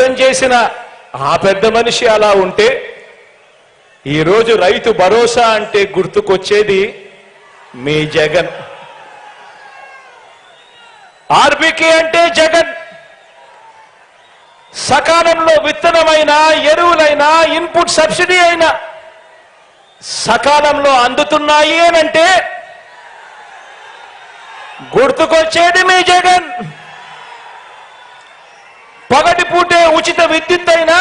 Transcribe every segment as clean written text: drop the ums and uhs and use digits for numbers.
చేసిన ఆ పెద్ద మనిషి అలా ఉంటే ఈరోజు రైతు భరోసా అంటే గుర్తుకొచ్చేది మీ జగన్. ఆర్బీకే అంటే జగన్. సకాలంలో విత్తనమైన ఎరువులైనా ఇన్పుట్ సబ్సిడీ అయినా సకాలంలో అందుతున్నాయి అనంటే గుర్తుకొచ్చేది మీ జగన్. పగటి పూటే ఉచిత విద్యుత్ అయినా,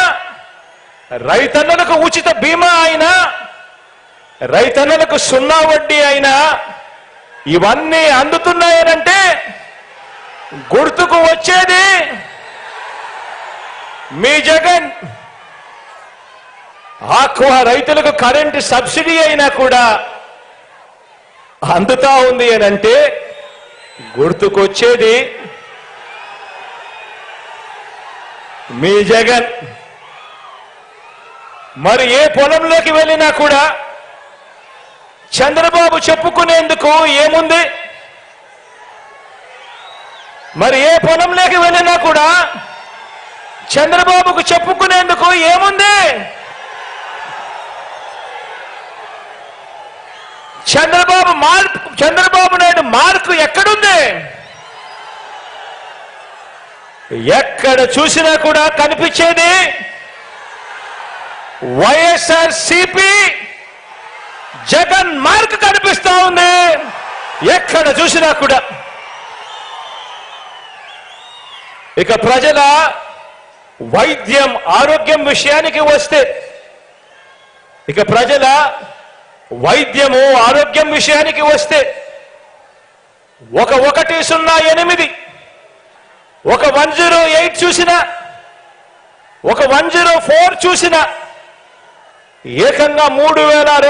రైతన్నలకు ఉచిత బీమా అయినా, రైతన్నలకు సున్నా వడ్డీ అయినా ఇవన్నీ అందుతున్నాయనంటే గుర్తుకు వచ్చేది మీ జగన్. ఆక్వా రైతులకు కరెంటు సబ్సిడీ అయినా కూడా అందుతా ఉంది అనంటే గుర్తుకొచ్చేది మీ జగన్. మరి ఏ పొలంలోకి వెళ్ళినా కూడా చంద్రబాబు చెప్పుకునేందుకు ఏముంది? మరి ఏ పొలంలోకి వెళ్ళినా కూడా చంద్రబాబుకు చెప్పుకునేందుకు ఏముంది? చంద్రబాబు నాయుడు మార్కు ఎక్కడుంది? ఎక్కడ చూసినా కూడా కనిపించేది వైఎస్ఆర్సీపీ జగన్ మార్క్ కనిపిస్తా ఉంది. ఎక్కడ చూసినా కూడా. ఇక ప్రజల వైద్యం ఆరోగ్యం విషయానికి వస్తే, ఇక ప్రజల వైద్యము ఆరోగ్యం విషయానికి వస్తే 108 ఒక 108 చూసినా, ఒక 104 చూసినా ఏకంగా 3200